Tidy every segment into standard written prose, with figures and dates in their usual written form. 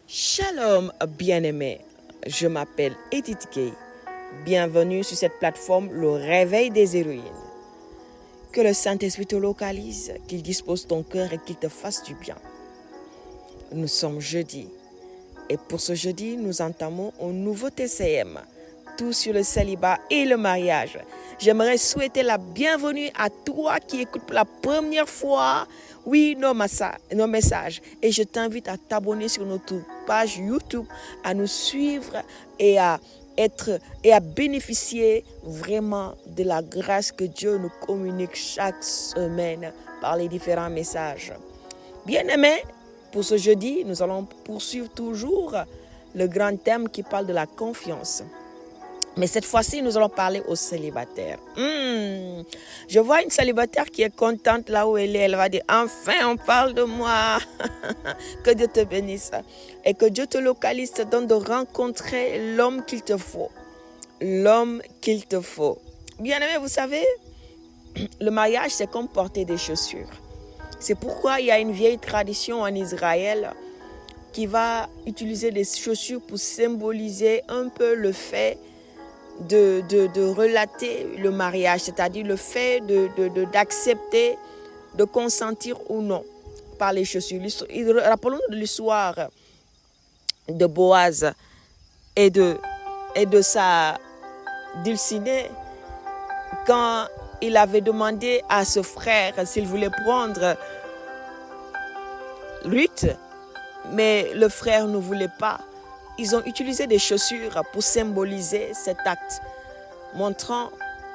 Shalom bien-aimés, je m'appelle Edith Gay. Bienvenue sur cette plateforme Le Réveil des Héroïnes. Que le Saint-Esprit te localise, qu'il dispose ton cœur et qu'il te fasse du bien. Nous sommes jeudi et pour ce jeudi, nous entamons un nouveau TCM, tout sur le célibat et le mariage. J'aimerais souhaiter la bienvenue à toi qui écoutes pour la première fois nos messages. Et je t'invite à t'abonner sur notre page YouTube, à nous suivre et à bénéficier vraiment de la grâce que Dieu nous communique chaque semaine par les différents messages. Bien-aimés, pour ce jeudi, nous allons poursuivre toujours le grand thème qui parle de la confiance. Mais cette fois-ci, nous allons parler aux célibataires. Je vois une célibataire qui est contente là où elle est. Elle va dire, enfin, on parle de moi. Que Dieu te bénisse. Et que Dieu te localise, te donne de rencontrer l'homme qu'il te faut. L'homme qu'il te faut. Bien aimé, vous savez, le mariage, c'est comme porter des chaussures. C'est pourquoi il y a une vieille tradition en Israël qui va utiliser des chaussures pour symboliser un peu le fait de relater le mariage, c'est-à-dire le fait d'accepter, de consentir ou non par les chaussures. Rappelons-nous de l'histoire de Boaz et de sa dulcinée quand il avait demandé à ce frère s'il voulait prendre Ruth, mais le frère ne voulait pas. Ils ont utilisé des chaussures pour symboliser cet acte, montrant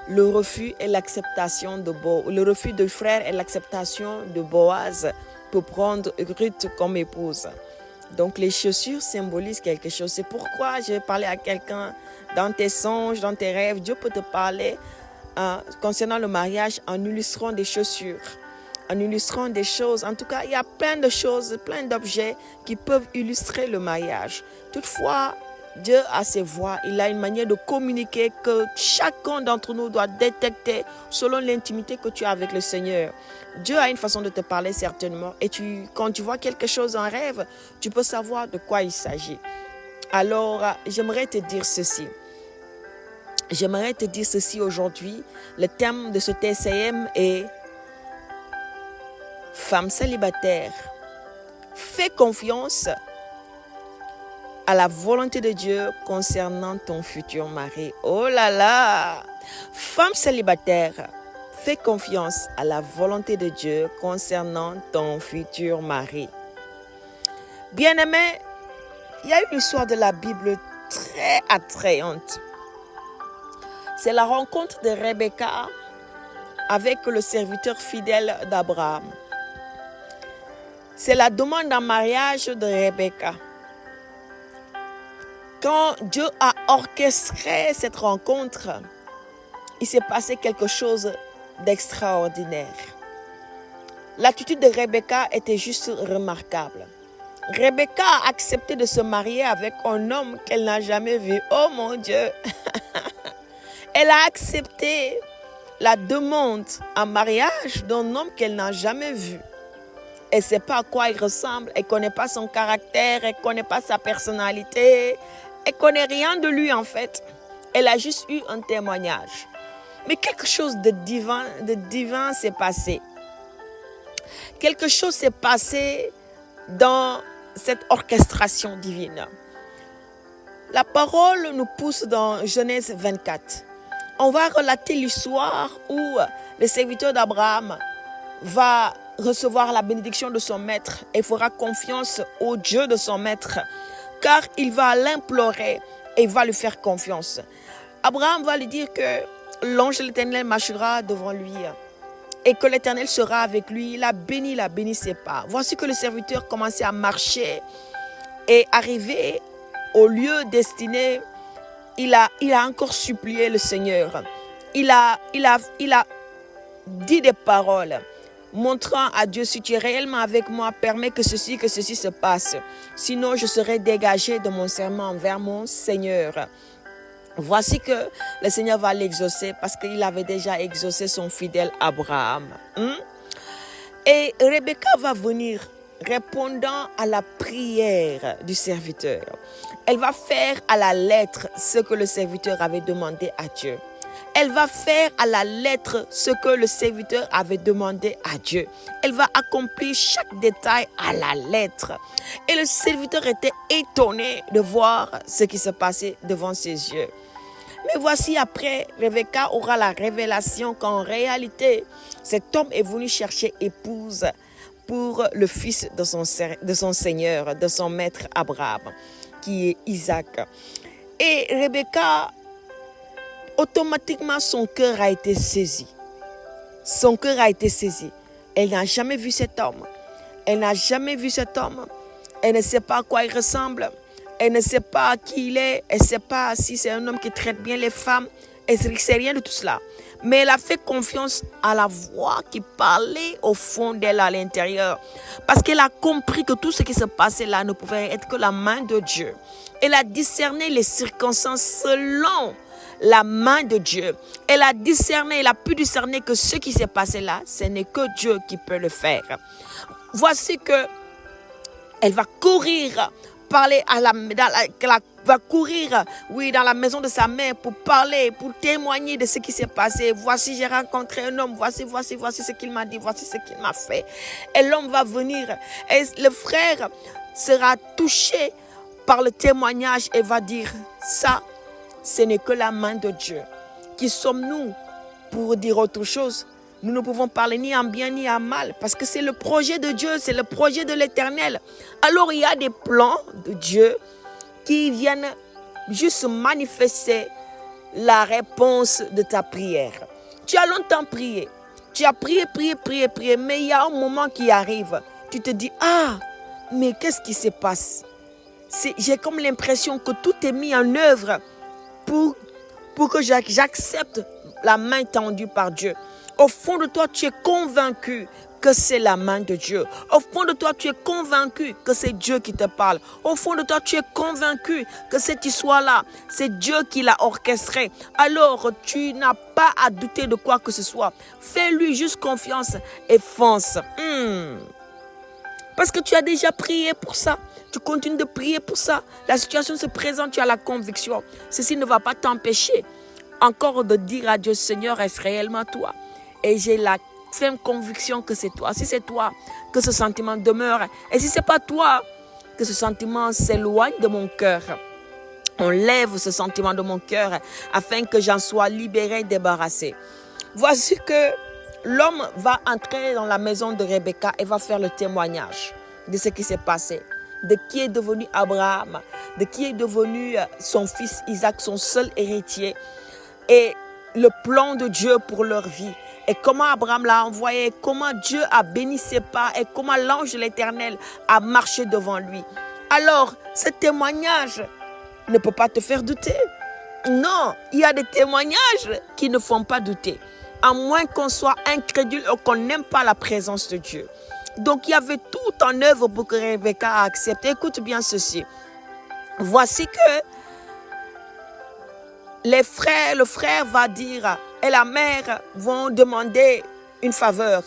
le refus et l'acceptation le refus du frère et l'acceptation de Boaz pour prendre Ruth comme épouse. Donc les chaussures symbolisent quelque chose. C'est pourquoi j'ai parlé à quelqu'un dans tes songes, dans tes rêves. Dieu peut te parler concernant le mariage en illustrant des chaussures, en illustrant des choses. En tout cas, il y a plein de choses, plein d'objets qui peuvent illustrer le mariage. Toutefois, Dieu a ses voix, il a une manière de communiquer que chacun d'entre nous doit détecter selon l'intimité que tu as avec le Seigneur. Dieu a une façon de te parler certainement et quand tu vois quelque chose en rêve, tu peux savoir de quoi il s'agit. Alors, j'aimerais te dire ceci. J'aimerais te dire ceci aujourd'hui. Le thème de ce TCM est femme célibataire. Fais confiance à la volonté de Dieu concernant ton futur mari. Oh là là! Femme célibataire, fais confiance à la volonté de Dieu concernant ton futur mari. Bien-aimé, il y a une histoire de la Bible très attrayante. C'est la rencontre de Rebecca avec le serviteur fidèle d'Abraham. C'est la demande en mariage de Rebecca. Quand Dieu a orchestré cette rencontre, il s'est passé quelque chose d'extraordinaire. L'attitude de Rebecca était juste remarquable. Rebecca a accepté de se marier avec un homme qu'elle n'a jamais vu. Oh mon Dieu! Elle a accepté la demande en mariage d'un homme qu'elle n'a jamais vu. Elle ne sait pas à quoi il ressemble, elle ne connaît pas son caractère, elle ne connaît pas sa personnalité. Elle ne connaît rien de lui en fait. Elle a juste eu un témoignage. Mais quelque chose de divin s'est passé. Quelque chose s'est passé dans cette orchestration divine. La parole nous pousse dans Genèse 24. On va relater l'histoire où le serviteur d'Abraham va recevoir la bénédiction de son maître et fera confiance au Dieu de son maître, car il va l'implorer et va lui faire confiance. Abraham va lui dire que l'ange de l'Éternel marchera devant lui et que l'Éternel sera avec lui. Il a béni, il a béni ses pas. Voici que le serviteur commençait à marcher et arrivé au lieu destiné, il a encore supplié le Seigneur. Il a dit des paroles montrant à Dieu, si tu es réellement avec moi, permets que ceci se passe. Sinon, je serai dégagé de mon serment envers mon Seigneur. Voici que le Seigneur va l'exaucer parce qu'il avait déjà exaucé son fidèle Abraham. Et Rebecca va venir répondant à la prière du serviteur. Elle va faire à la lettre ce que le serviteur avait demandé à Dieu. Elle va faire à la lettre ce que le serviteur avait demandé à Dieu. Elle va accomplir chaque détail à la lettre. Et le serviteur était étonné de voir ce qui se passait devant ses yeux. Mais voici après, Rebecca aura la révélation qu'en réalité, cet homme est venu chercher épouse pour le fils de son Seigneur, de son maître Abraham, qui est Isaac. Et Rebecca, automatiquement, son cœur a été saisi. Son cœur a été saisi. Elle n'a jamais vu cet homme. Elle n'a jamais vu cet homme. Elle ne sait pas à quoi il ressemble. Elle ne sait pas qui il est. Elle ne sait pas si c'est un homme qui traite bien les femmes. Elle ne sait rien de tout cela. Mais elle a fait confiance à la voix qui parlait au fond d'elle à l'intérieur. Parce qu'elle a compris que tout ce qui se passait là ne pouvait être que la main de Dieu. Elle a discerné les circonstances selon la main de Dieu. Elle a discerné, elle a pu discerner que ce qui s'est passé là, ce n'est que Dieu qui peut le faire. Voici que elle va courir, parler va courir, dans la maison de sa mère pour parler, pour témoigner de ce qui s'est passé. Voici, j'ai rencontré un homme, voici ce qu'il m'a dit, voici ce qu'il m'a fait. Et l'homme va venir et le frère sera touché par le témoignage et va dire, ça, ce n'est que la main de Dieu. Qui sommes-nous pour dire autre chose? Nous ne pouvons parler ni en bien ni en mal parce que c'est le projet de Dieu, c'est le projet de l'Éternel. Alors il y a des plans de Dieu qui viennent juste manifester la réponse de ta prière. Tu as longtemps prié, tu as prié, mais il y a un moment qui arrive. Tu te dis, mais qu'est-ce qui se passe? J'ai comme l'impression que tout est mis en œuvre pour que j'accepte la main tendue par Dieu. Au fond de toi, tu es convaincu que c'est la main de Dieu. Au fond de toi, tu es convaincu que c'est Dieu qui te parle. Au fond de toi, tu es convaincu que cette histoire-là, c'est Dieu qui l'a orchestrée. Alors, tu n'as pas à douter de quoi que ce soit. Fais-lui juste confiance et fonce. Parce que tu as déjà prié pour ça. Tu continues de prier pour ça. La situation se présente, tu as la conviction. Ceci ne va pas t'empêcher encore de dire à Dieu, Seigneur, est-ce réellement toi? Et j'ai la ferme conviction que c'est toi. Si c'est toi, que ce sentiment demeure. Et si ce n'est pas toi, que ce sentiment s'éloigne de mon cœur. Enlève ce sentiment de mon cœur afin que j'en sois libéré, débarrassé. Voici que l'homme va entrer dans la maison de Rebecca et va faire le témoignage de ce qui s'est passé. De qui est devenu Abraham, de qui est devenu son fils Isaac, son seul héritier. Et le plan de Dieu pour leur vie. Et comment Abraham l'a envoyé, comment Dieu a béni ses pas et comment l'ange de l'Éternel a marché devant lui. Alors, ce témoignage ne peut pas te faire douter. Non, il y a des témoignages qui ne font pas douter. À moins qu'on soit incrédule ou qu'on n'aime pas la présence de Dieu. Donc, il y avait tout en œuvre pour que Rebecca accepte. Écoute bien ceci. Voici que le frère va dire et la mère vont demander une faveur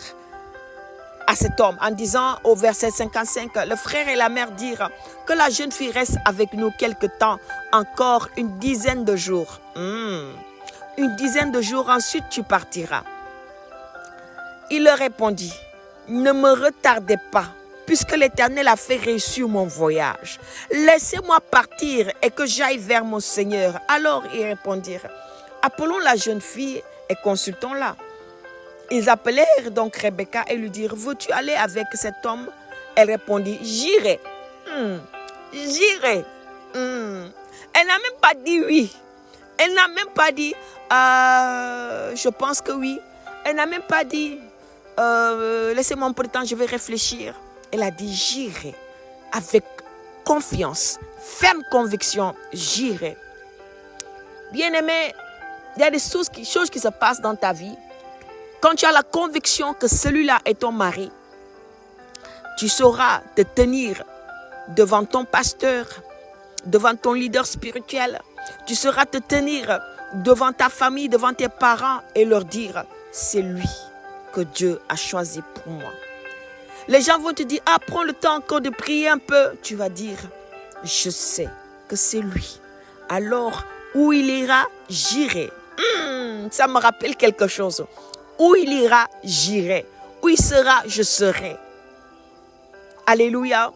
à cet homme en disant au verset 55, le frère et la mère dirent que la jeune fille reste avec nous quelque temps, encore une dizaine de jours. Une dizaine de jours, ensuite tu partiras. Il leur répondit, ne me retardez pas, puisque l'Éternel a fait réussir mon voyage. Laissez-moi partir et que j'aille vers mon Seigneur. Alors ils répondirent, appelons la jeune fille et consultons-la. Ils appelèrent donc Rebecca et lui dirent, veux-tu aller avec cet homme? Elle répondit, j'irai. J'irai. Elle n'a même pas dit oui. Elle n'a même pas dit, je pense que oui. Elle n'a même pas dit, laissez-moi un peu de temps, je vais réfléchir. Elle a dit, j'irai. Avec confiance, ferme conviction, j'irai. Bien-aimé, il y a des choses qui se passent dans ta vie. Quand tu as la conviction que celui-là est ton mari, tu sauras te tenir devant ton pasteur, devant ton leader spirituel. Tu sauras te tenir devant ta famille, devant tes parents et leur dire, c'est lui que Dieu a choisi pour moi. Les gens vont te dire, ah, prends le temps encore de prier un peu. Tu vas dire, je sais que c'est lui. Alors, où il ira, j'irai. Ça me rappelle quelque chose. Où il ira, j'irai. Où il sera, je serai. Alléluia.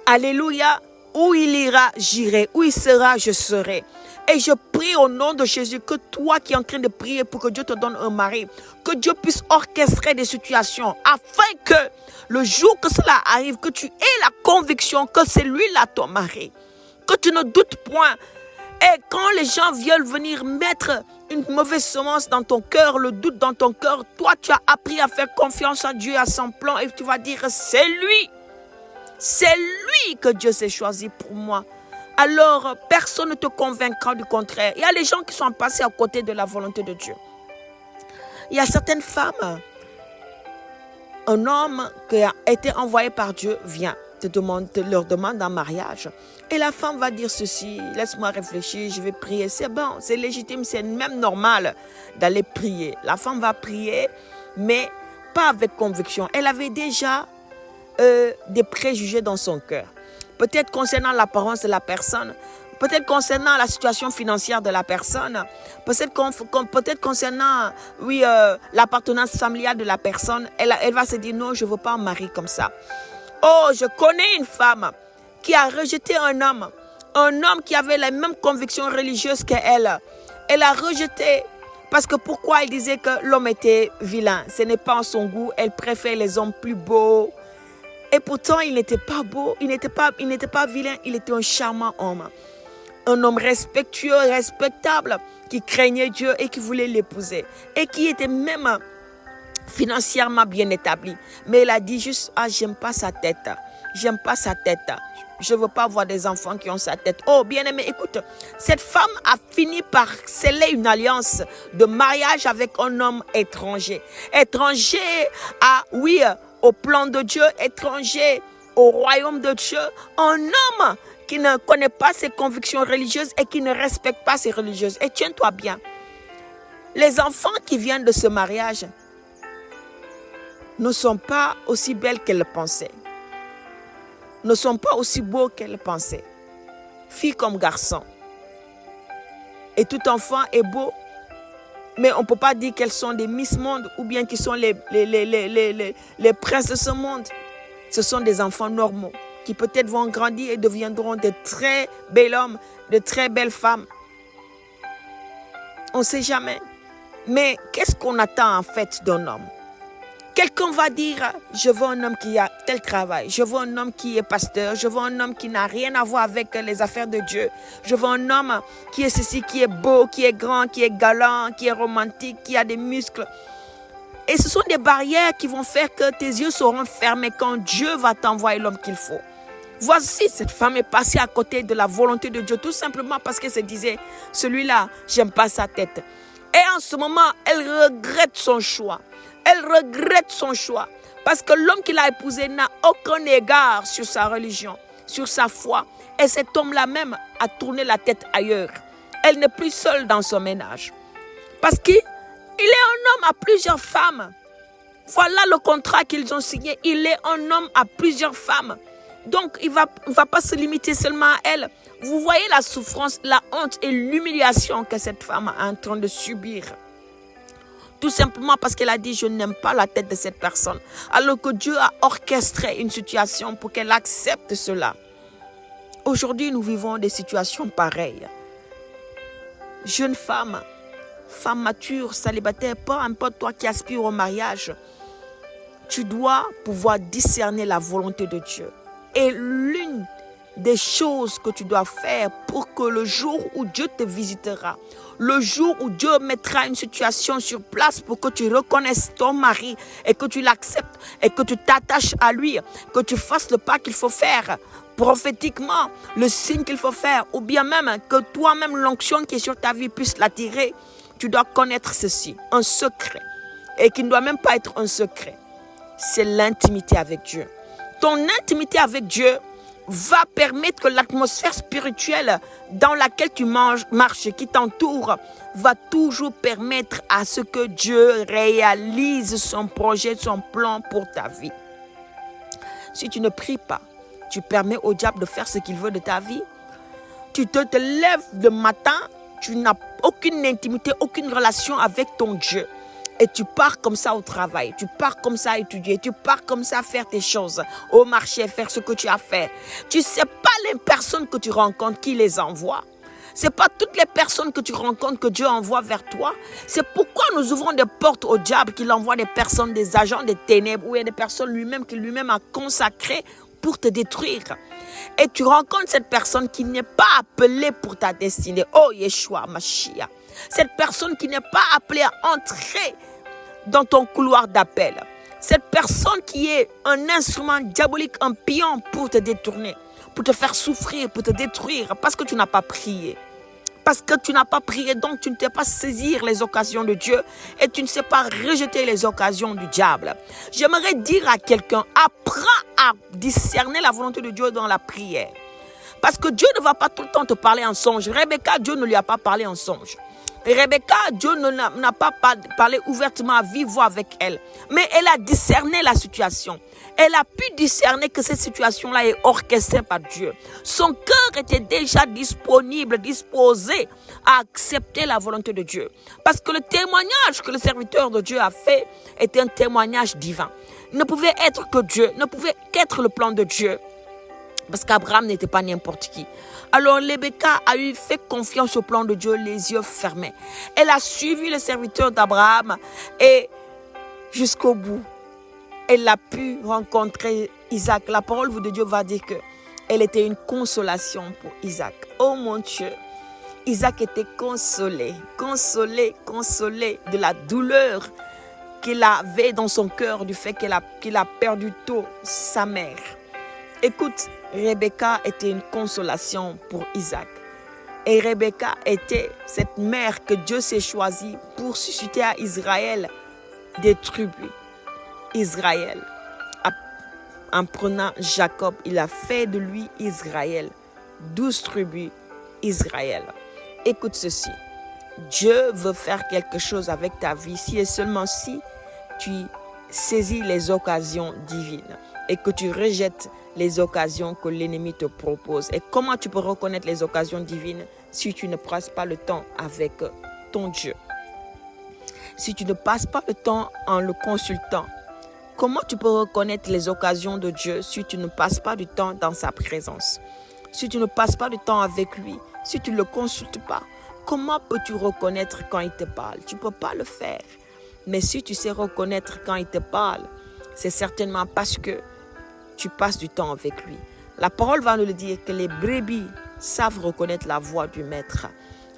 Alléluia. Où il ira, j'irai. Où il sera, je serai. Et je prie au nom de Jésus que toi qui es en train de prier pour que Dieu te donne un mari, que Dieu puisse orchestrer des situations afin que le jour que cela arrive, que tu aies la conviction que c'est lui-là ton mari. Que tu ne doutes point. Et quand les gens veulent venir mettre une mauvaise semence dans ton cœur, le doute dans ton cœur, toi tu as appris à faire confiance à Dieu, à son plan, et tu vas dire c'est lui. C'est lui que Dieu s'est choisi pour moi. Alors, personne ne te convaincra du contraire. Il y a les gens qui sont passés à côté de la volonté de Dieu. Il y a certaines femmes, un homme qui a été envoyé par Dieu vient, leur demande un mariage. Et la femme va dire ceci, laisse-moi réfléchir, je vais prier. C'est bon, c'est légitime, c'est même normal d'aller prier. La femme va prier, mais pas avec conviction. Elle avait déjà des préjugés dans son cœur. Peut-être concernant l'apparence de la personne, peut-être concernant la situation financière de la personne, peut-être concernant l'appartenance familiale de la personne. Elle va se dire non, je ne veux pas un mari comme ça. Oh, je connais une femme qui a rejeté un homme qui avait les mêmes convictions religieuses qu'elle. Elle a rejeté parce que pourquoi? Elle disait que l'homme était vilain. Ce n'est pas en son goût. Elle préfère les hommes plus beaux. Et pourtant, il n'était pas beau, il n'était pas vilain, il était un charmant homme. Un homme respectueux, respectable, qui craignait Dieu et qui voulait l'épouser. Et qui était même financièrement bien établi. Mais elle a dit juste, ah, j'aime pas sa tête. J'aime pas sa tête. Je ne veux pas avoir des enfants qui ont sa tête. Oh, bien-aimé, écoute, cette femme a fini par sceller une alliance de mariage avec un homme étranger. Étranger au plan de Dieu, étranger au royaume de Dieu. Un homme qui ne connaît pas ses convictions religieuses et qui ne respecte pas ses religieuses. Et tiens-toi bien, les enfants qui viennent de ce mariage ne sont pas aussi belles qu'elles le pensaient. Ne sont pas aussi beaux qu'elles le pensaient. Filles comme garçons. Et tout enfant est beau. Mais on ne peut pas dire qu'elles sont des Miss Monde ou bien qu'ils sont les princes de ce monde. Ce sont des enfants normaux qui peut-être vont grandir et deviendront de très bels hommes, de très belles femmes. On ne sait jamais. Mais qu'est-ce qu'on attend en fait d'un homme? Quelqu'un va dire, je veux un homme qui a tel travail, je veux un homme qui est pasteur, je veux un homme qui n'a rien à voir avec les affaires de Dieu, je veux un homme qui est ceci, qui est beau, qui est grand, qui est galant, qui est romantique, qui a des muscles. Et ce sont des barrières qui vont faire que tes yeux seront fermés quand Dieu va t'envoyer l'homme qu'il faut. Voici, cette femme est passée à côté de la volonté de Dieu, tout simplement parce qu'elle se disait, celui-là, j'aime pas sa tête. Et en ce moment, elle regrette son choix. Elle regrette son choix parce que l'homme qu'il a épousé n'a aucun égard sur sa religion, sur sa foi. Et cet homme-là même a tourné la tête ailleurs. Elle n'est plus seule dans son ménage. Parce qu'il est un homme à plusieurs femmes. Voilà le contrat qu'ils ont signé. Il est un homme à plusieurs femmes. Donc, il ne va pas se limiter seulement à elle. Vous voyez la souffrance, la honte et l'humiliation que cette femme est en train de subir. Tout simplement parce qu'elle a dit, je n'aime pas la tête de cette personne. Alors que Dieu a orchestré une situation pour qu'elle accepte cela. Aujourd'hui, nous vivons des situations pareilles. Jeune femme, femme mature, célibataire, peu importe toi qui aspires au mariage, tu dois pouvoir discerner la volonté de Dieu. Et l'une des choses que tu dois faire pour que le jour où Dieu te visitera, le jour où Dieu mettra une situation sur place pour que tu reconnaisses ton mari et que tu l'acceptes et que tu t'attaches à lui, que tu fasses le pas qu'il faut faire prophétiquement, le signe qu'il faut faire, ou bien même que toi-même l'onction qui est sur ta vie puisse l'attirer, tu dois connaître ceci, un secret, et qui ne doit même pas être un secret. C'est l'intimité avec Dieu. Ton intimité avec Dieu va permettre que l'atmosphère spirituelle dans laquelle tu marches, qui t'entoure, va toujours permettre à ce que Dieu réalise son projet, son plan pour ta vie. Si tu ne pries pas, tu permets au diable de faire ce qu'il veut de ta vie. Tu te lèves le matin, tu n'as aucune intimité, aucune relation avec ton Dieu. Et tu pars comme ça au travail, tu pars comme ça à étudier, tu pars comme ça à faire tes choses, au marché, faire ce que tu as fait. Tu ne sais pas les personnes que tu rencontres, qui les envoie. Ce n'est pas toutes les personnes que tu rencontres que Dieu envoie vers toi. C'est pourquoi nous ouvrons des portes au diable, qu'il envoie des personnes, des agents des ténèbres, ou il y a des personnes qu'il lui-même a consacrées pour te détruire. Et tu rencontres cette personne qui n'est pas appelée pour ta destinée. Oh Yeshua, Mashiach. Cette personne qui n'est pas appelée à entrer dans ton couloir d'appel. Cette personne qui est un instrument diabolique, un pion pour te détourner, pour te faire souffrir, pour te détruire, parce que tu n'as pas prié. Parce que tu n'as pas prié, donc tu ne sais pas saisir les occasions de Dieu et tu ne sais pas rejeter les occasions du diable. J'aimerais dire à quelqu'un, apprends à discerner la volonté de Dieu dans la prière. Parce que Dieu ne va pas tout le temps te parler en songe. Rebecca, Dieu ne lui a pas parlé en songe. Rebecca, Dieu n'a pas parlé ouvertement à vive voix avec elle. Mais elle a discerné la situation. Elle a pu discerner que cette situation-là est orchestrée par Dieu. Son cœur était déjà disponible, disposé à accepter la volonté de Dieu. Parce que le témoignage que le serviteur de Dieu a fait était un témoignage divin. Il ne pouvait être que Dieu, ne pouvait qu'être le plan de Dieu. Parce qu'Abraham n'était pas n'importe qui. Alors Rebecca a eu fait confiance au plan de Dieu, les yeux fermés. Elle a suivi le serviteur d'Abraham et jusqu'au bout, elle a pu rencontrer Isaac. La parole de Dieu va dire qu'elle était une consolation pour Isaac. Oh mon Dieu, Isaac était consolé de la douleur qu'il avait dans son cœur du fait qu'il a perdu tôt sa mère. Écoute, Rebecca était une consolation pour Isaac. Et Rebecca était cette mère que Dieu s'est choisie pour susciter à Israël des tribus. Israël, en prenant Jacob, il a fait de lui Israël. 12 tribus, Israël. Écoute ceci. Dieu veut faire quelque chose avec ta vie si et seulement si tu saisis les occasions divines et que tu rejettes les occasions que l'ennemi te propose. Et comment tu peux reconnaître les occasions divines si tu ne passes pas le temps avec ton Dieu? Si tu ne passes pas le temps en le consultant, comment tu peux reconnaître les occasions de Dieu si tu ne passes pas du temps dans sa présence? Si tu ne passes pas du temps avec lui, si tu ne le consultes pas, comment peux-tu reconnaître quand il te parle? Tu ne peux pas le faire. Mais si tu sais reconnaître quand il te parle, c'est certainement parce que tu passes du temps avec lui. La parole va nous le dire que les brebis savent reconnaître la voix du maître.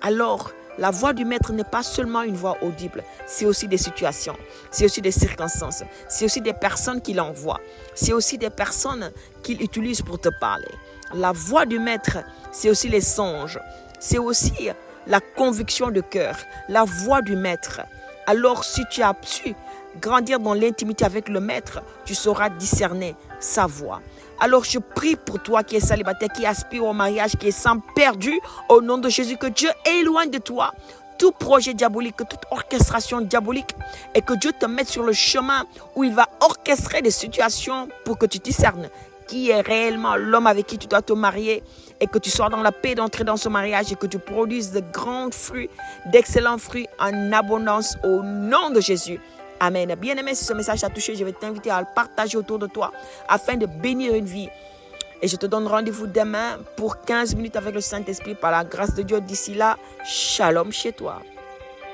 Alors, la voix du maître n'est pas seulement une voix audible, c'est aussi des situations, c'est aussi des circonstances, c'est aussi des personnes qu'il envoie, c'est aussi des personnes qu'il utilise pour te parler. La voix du maître, c'est aussi les songes, c'est aussi la conviction de cœur, la voix du maître. Alors, si tu as su grandir dans l'intimité avec le maître, tu sauras discerner sa voix. Alors je prie pour toi qui es célibataire, qui aspire au mariage, qui est sans perdu, au nom de Jésus, que Dieu éloigne de toi tout projet diabolique, toute orchestration diabolique, et que Dieu te mette sur le chemin où il va orchestrer des situations pour que tu discernes qui est réellement l'homme avec qui tu dois te marier, et que tu sois dans la paix d'entrer dans ce mariage et que tu produises de grands fruits, d'excellents fruits en abondance au nom de Jésus. Amen. Bien-aimé, si ce message t'a touché, je vais t'inviter à le partager autour de toi afin de bénir une vie. Et je te donne rendez-vous demain pour 15 minutes avec le Saint-Esprit par la grâce de Dieu. D'ici là, shalom chez toi.